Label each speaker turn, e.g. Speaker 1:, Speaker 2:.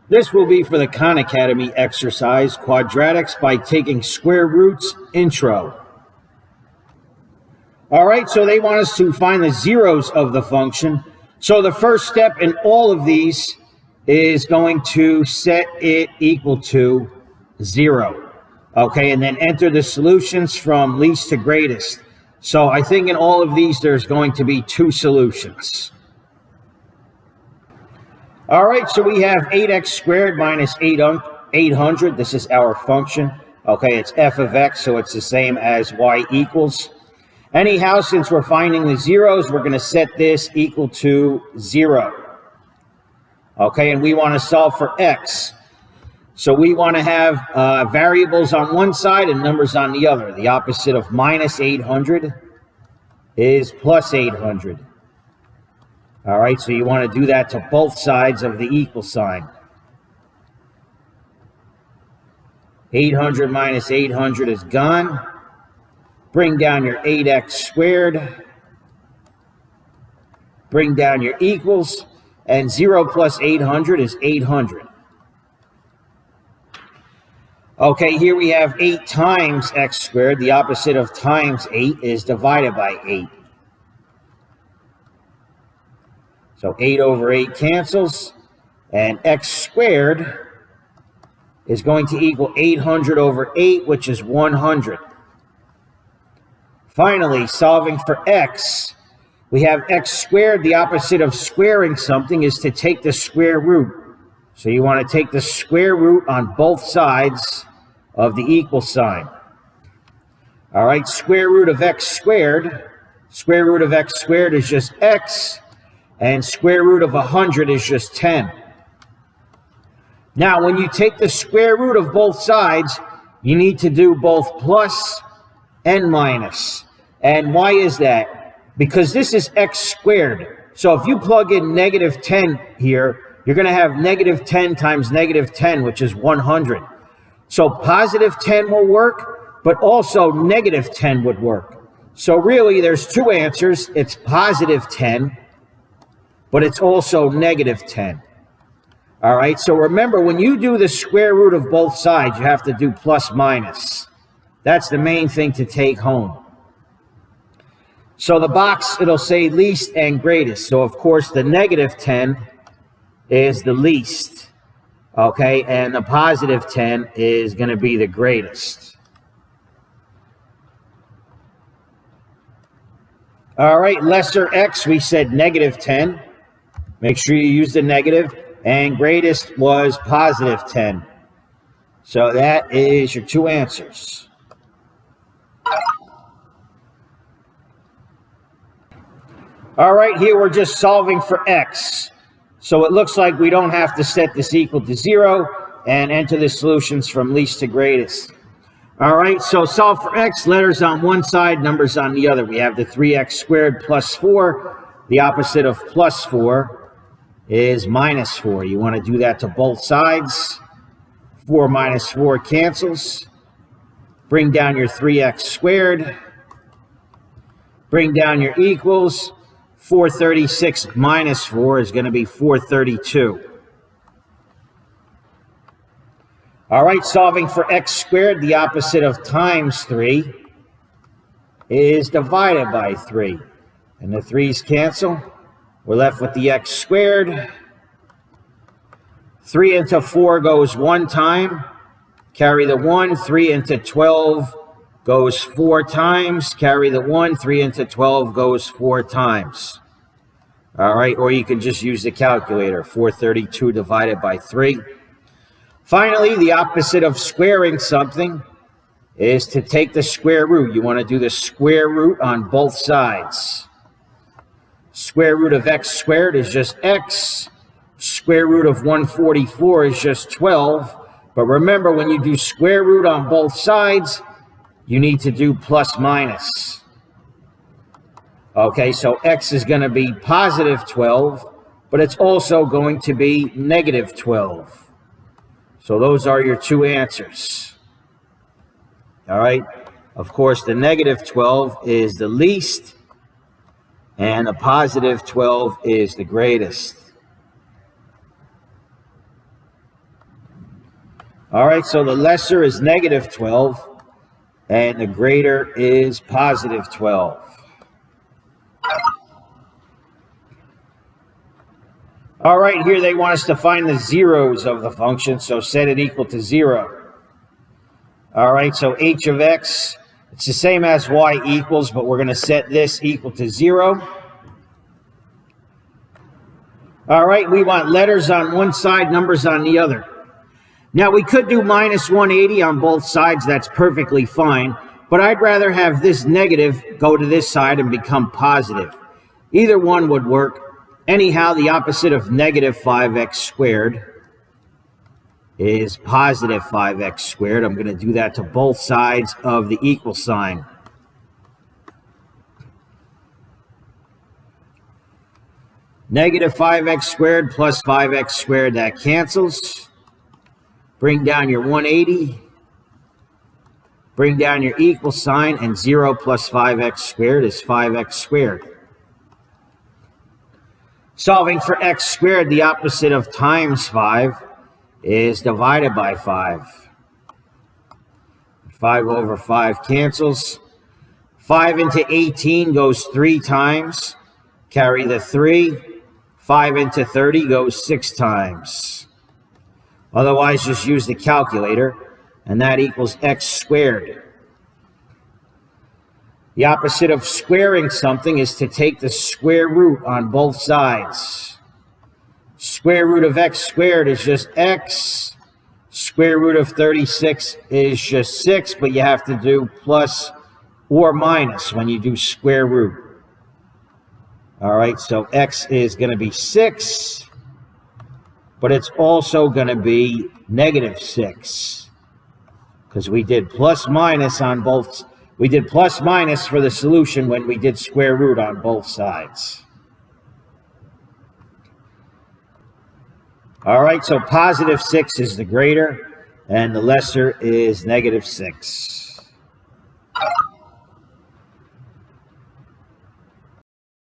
Speaker 1: This will be for the Khan Academy exercise, Quadratics by taking square roots intro. All right, so they want us to find the zeros of the function. So the first step in all of these is going to set it equal to 0. Okay, and then enter the solutions from least to greatest. So I think in all of these, there's going to be 2 solutions. All right, so we have 8x squared minus 800. This is our function. Okay, it's f of x, so it's the same as y equals. Anyhow, since we're finding the zeros, we're going to set this equal to 0. Okay, and we want to solve for x. So we want to have variables on one side and numbers on the other. The opposite of minus 800 is plus 800. All right, so you want to do that to both sides of the equal sign. 800 minus 800 is gone. Bring down your 8x squared. Bring down your equals. And 0 plus 800 is 800. Okay, here we have 8 times x squared. The opposite of times 8 is divided by 8. So 8 over 8 cancels, and x squared is going to equal 800 over 8, which is 100. Finally, solving for x, we have x squared. The opposite of squaring something is to take the square root. So you want to take the square root on both sides of the equal sign. All right, square root of x squared. Square root of x squared is just x. And square root of 100 is just 10. Now, when you take the square root of both sides, you need to do both plus and minus. And why is that? Because this is x squared. So if you plug in negative 10 here, you're going to have negative 10 times negative 10, which is 100. So positive 10 will work, but also negative 10 would work. So really, there's 2 answers. It's positive 10. But it's also negative 10. All right, so remember, when you do the square root of both sides, you have to do plus minus. That's the main thing to take home. So the box, it'll say least and greatest. So, of course, the negative 10 is the least. Okay, and the positive 10 is going to be the greatest. All right, lesser x, we said negative 10. Make sure you use the negative, and greatest was positive 10. So that is your 2 answers. All right, here we're just solving for x. So it looks like we don't have to set this equal to 0 and enter the solutions from least to greatest. All right, so solve for x, letters on one side, numbers on the other. We have the 3x squared plus 4. The opposite of plus 4 is minus 4. You want to do that to both sides. 4 minus 4 cancels. Bring down your 3x squared. Bring down your equals. 436 minus 4 is going to be 432. All right, solving for x squared, the opposite of times 3 is divided by 3. And the 3's cancel. We're left with the x squared. 3 into 4 goes 1 time. Carry the 1. 3 into 12 goes 4 times. Carry the 1. 3 into 12 goes 4 times. All right, or you can just use the calculator. 432 divided by 3. Finally, the opposite of squaring something is to take the square root. You want to do the square root on both sides. Square root of x squared is just x. Square root of 144 is just 12. But remember, when you do square root on both sides, you need to do plus minus. Okay, so x is going to be positive 12, but it's also going to be negative 12. So those are your 2 answers. All right, of course, the negative 12 is the least. And the positive 12 is the greatest. All right, so the lesser is negative 12, and the greater is positive 12. All right, here they want us to find the zeros of the function, so set it equal to 0. All right, so h of x, it's the same as y equals, but we're going to set this equal to 0. All right, we want letters on one side, numbers on the other. Now, we could do minus 180 on both sides. That's perfectly fine. But I'd rather have this negative go to this side and become positive. Either one would work. Anyhow, the opposite of negative 5x squared is positive 5x squared. I'm going to do that to both sides of the equal sign. Negative 5x squared plus 5x squared, that cancels. Bring down your 180. Bring down your equal sign, and 0 plus 5x squared is 5x squared. Solving for x squared, the opposite of times 5 is divided by 5. 5 over 5 cancels. 5 into 18 goes 3 times. Carry the 3. 5 into 30 goes 6 times. Otherwise, just use the calculator, and that equals x squared. The opposite of squaring something is to take the square root on both sides. Square root of x squared is just x. Square root of 36 is just 6, but you have to do plus or minus when you do square root. All right, so x is going to be 6. But it's also going to be negative 6 because we did plus minus on both. We did plus minus for the solution when we did square root on both sides. All right, so positive 6 is the greater, and the lesser is negative 6.